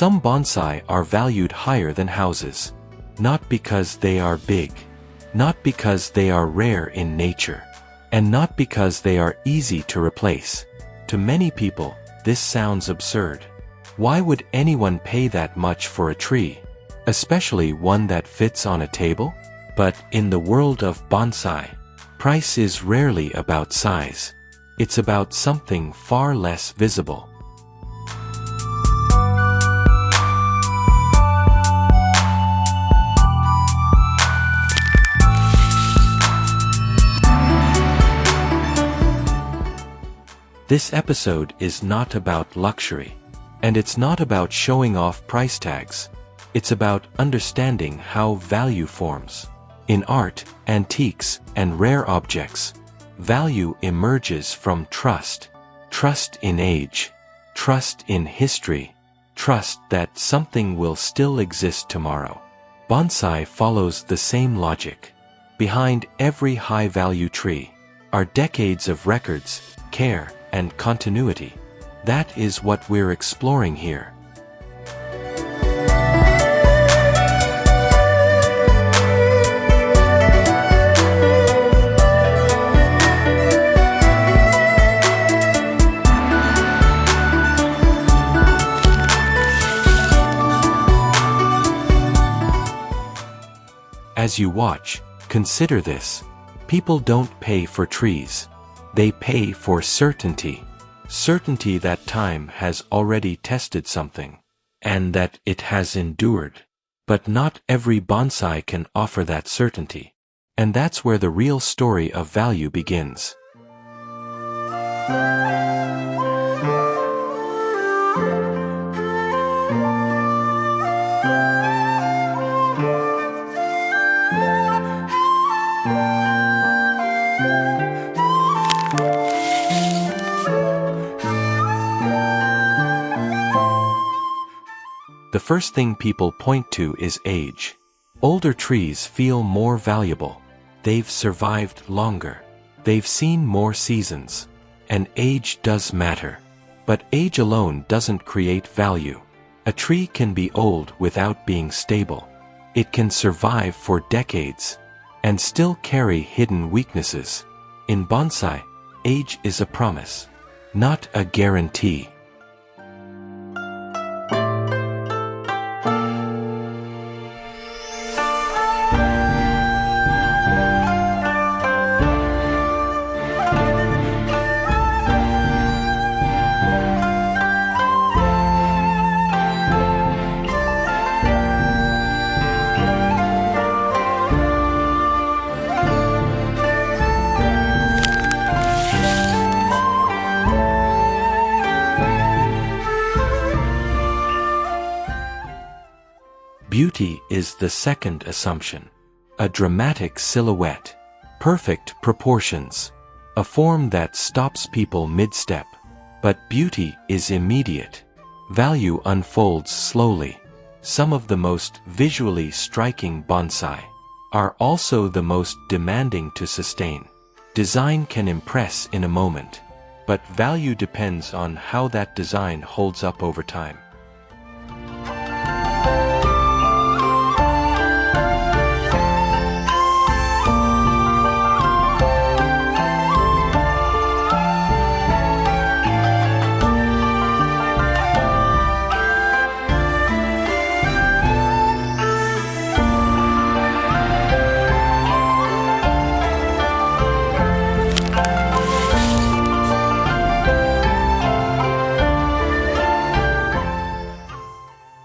Some bonsai are valued higher than houses. Not because they are big. Not because they are rare in nature. And not because they are easy to replace. To many people, this sounds absurd. Why would anyone pay that much for a tree? Especially one that fits on a table? But in the world of bonsai, price is rarely about size. It's about something far less visible. This episode is not about luxury. And it's not about showing off price tags. It's about understanding how value forms. In art, antiques, and rare objects, value emerges from trust. Trust in age. Trust in history. Trust that something will still exist tomorrow. Bonsai follows the same logic. Behind every high-value tree are decades of records, care, and continuity. That is what we're exploring here. As you watch, consider this. People don't pay for trees. They pay for certainty. Certainty that time has already tested something, and that it has endured. But not every bonsai can offer that certainty. And that's where the real story of value begins. The first thing people point to is age. Older trees feel more valuable. They've survived longer. They've seen more seasons. And age does matter. But age alone doesn't create value. A tree can be old without being stable. It can survive for decades and still carry hidden weaknesses. In bonsai, age is a promise, not a guarantee. Beauty is the second assumption. A dramatic silhouette. Perfect proportions. A form that stops people mid-step. But beauty is immediate. Value unfolds slowly. Some of the most visually striking bonsai are also the most demanding to sustain. Design can impress in a moment, but value depends on how that design holds up over time.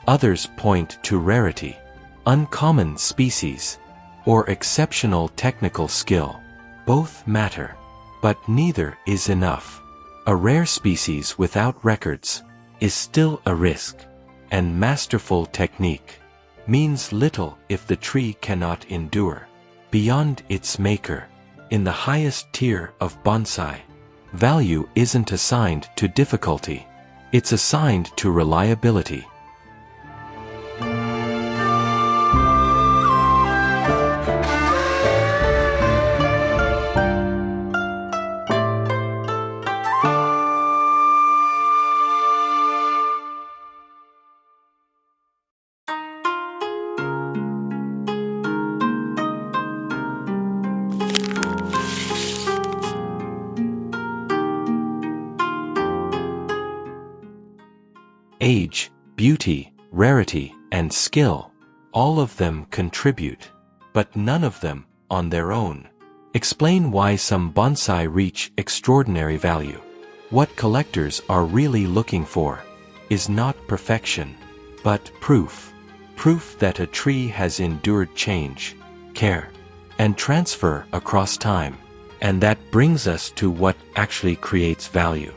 Others point to rarity, uncommon species, or exceptional technical skill. Both matter, but neither is enough. A rare species without records is still a risk, and masterful technique means little if the tree cannot endure. Beyond its maker, in the highest tier of bonsai, value isn't assigned to difficulty, it's assigned to reliability. age, beauty, rarity, and skill. All of them contribute, but none of them, on their own, explain why some bonsai reach extraordinary value. What collectors are really looking for is not perfection, but proof. Proof that a tree has endured change, care, and transfer across time. And that brings us to what actually creates value.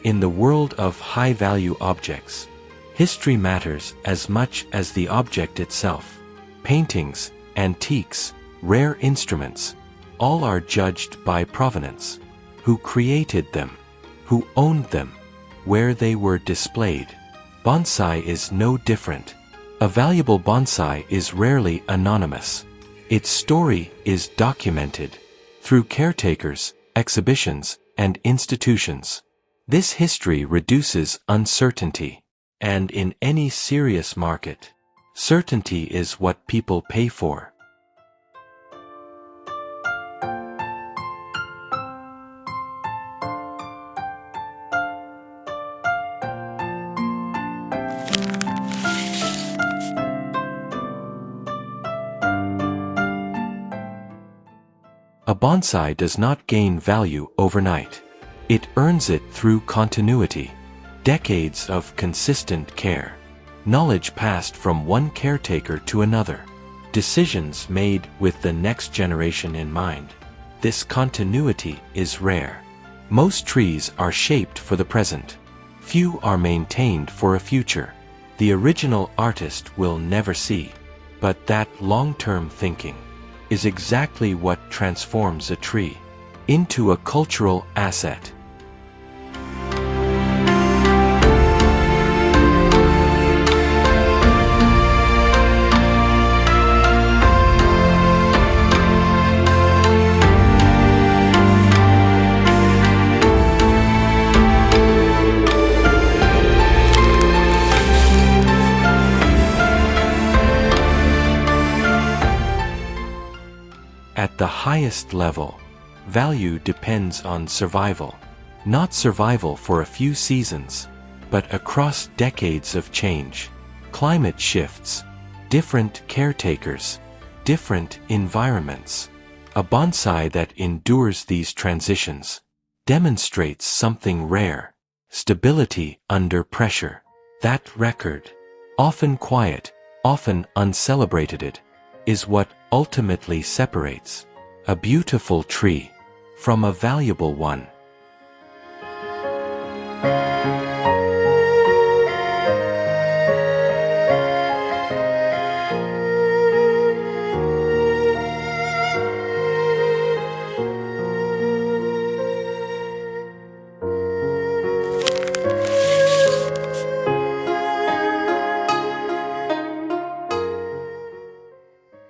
In the world of high-value objects, history matters as much as the object itself. Paintings, antiques, rare instruments, all are judged by provenance. Who created them? Who owned them? Where they were displayed? Bonsai is no different. A valuable bonsai is rarely anonymous. Its story is documented through caretakers, exhibitions, and institutions. This history reduces uncertainty, and in any serious market, certainty is what people pay for. A bonsai does not gain value overnight. It earns it through continuity, decades of consistent care, knowledge passed from one caretaker to another, decisions made with the next generation in mind. This continuity is rare. Most trees are shaped for the present. Few are maintained for a future. The original artist will never see. But that long-term thinking is exactly what transforms a tree into a cultural asset. At the highest level, value depends on survival. Not survival for a few seasons, but across decades of change. Climate shifts, different caretakers, different environments. A bonsai that endures these transitions demonstrates something rare: stability under pressure. That record, often quiet, often uncelebrated, is what ultimately separates a beautiful tree from a valuable one.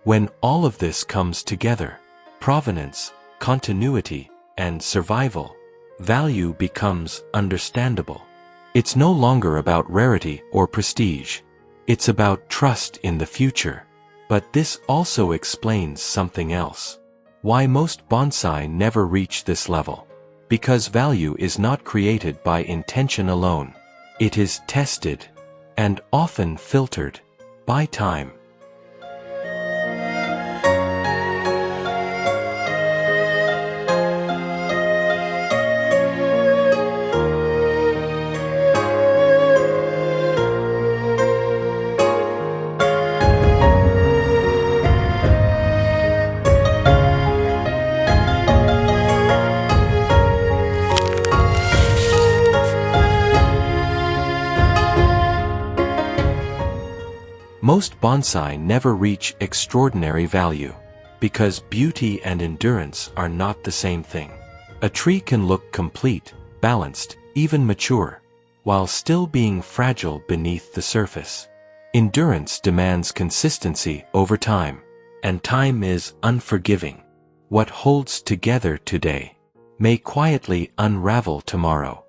When all of this comes together, provenance, continuity, and survival, value becomes understandable. It's no longer about rarity or prestige. It's about trust in the future. But this also explains something else. Why most bonsai never reach this level. Because value is not created by intention alone. It is tested, and often filtered, by time. Most bonsai never reach extraordinary value, because beauty and endurance are not the same thing. A tree can look complete, balanced, even mature, while still being fragile beneath the surface. Endurance demands consistency over time, and time is unforgiving. What holds together today may quietly unravel tomorrow.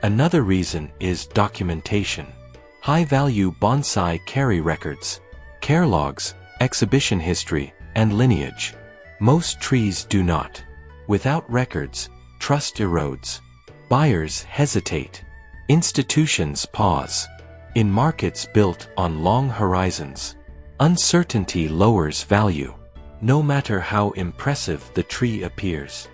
Another reason is documentation. High-value bonsai carry records, care logs, exhibition history, and lineage. Most trees do not. Without records, trust erodes. Buyers hesitate. Institutions pause. In markets built on long horizons, uncertainty lowers value, no matter how impressive the tree appears.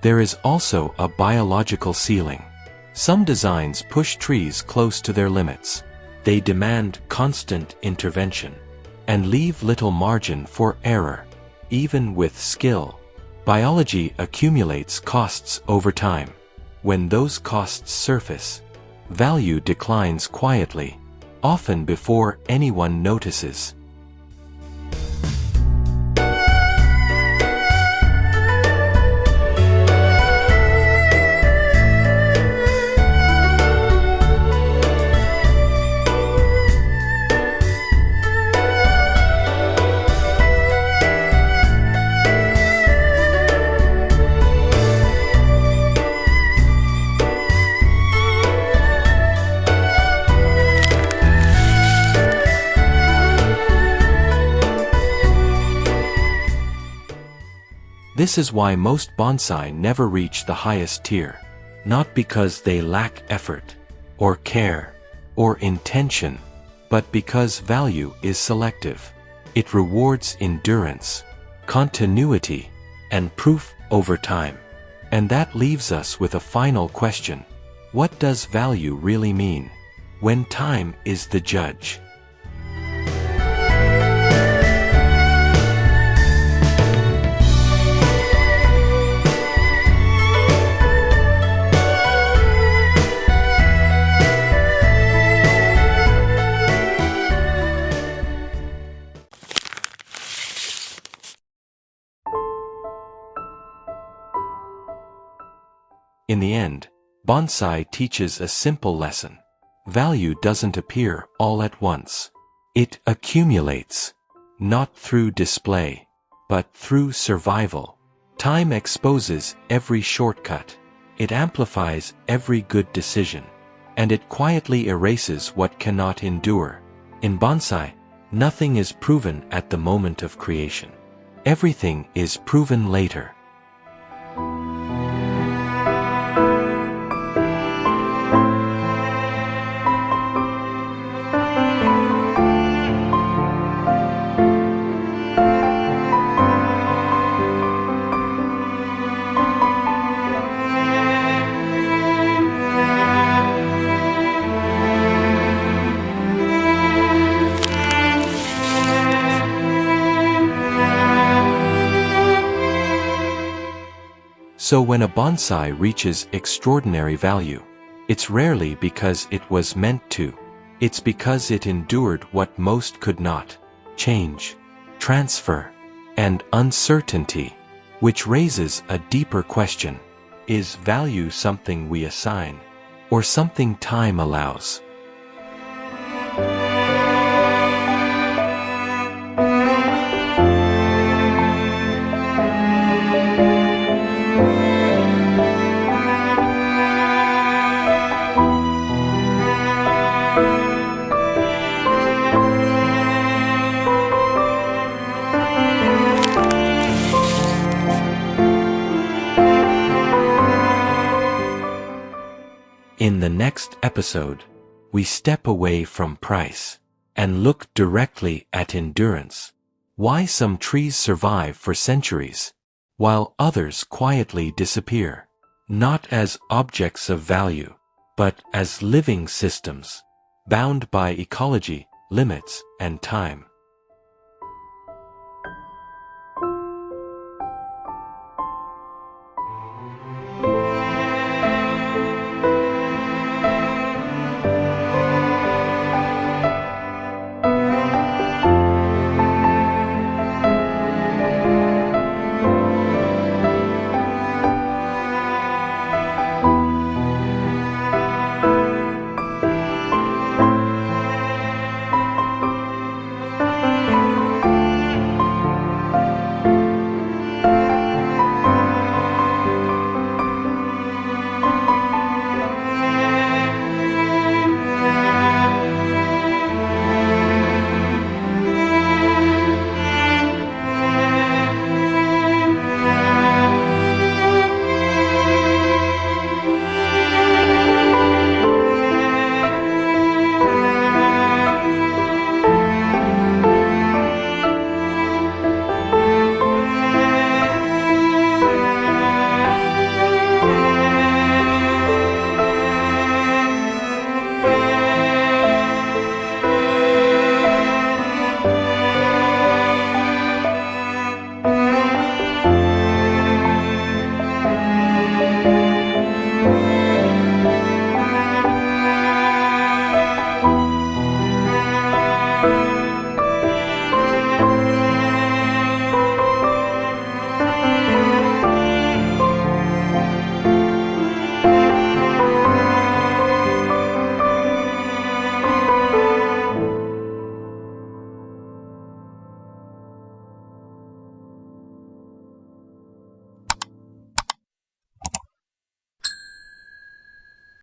There is also a biological ceiling. Some designs push trees close to their limits. They demand constant intervention and leave little margin for error. Even with skill, biology accumulates costs over time. When those costs surface, value declines quietly, often before anyone notices. This is why most bonsai never reach the highest tier. Not because they lack effort, or care, or intention, but because value is selective. It rewards endurance, continuity, and proof over time. And that leaves us with a final question. What does value really mean when time is the judge? In the end, bonsai teaches a simple lesson. Value doesn't appear all at once. It accumulates, not through display, but through survival. Time exposes every shortcut. It amplifies every good decision. And it quietly erases what cannot endure. In bonsai, nothing is proven at the moment of creation. Everything is proven later. So when a bonsai reaches extraordinary value, it's rarely because it was meant to. It's because it endured what most could not: change, transfer, and uncertainty. Which raises a deeper question. Is value something we assign, or something time allows? the next episode, we step away from price and look directly at endurance. Why some trees survive for centuries, while others quietly disappear, not as objects of value, but as living systems, bound by ecology, limits, and time.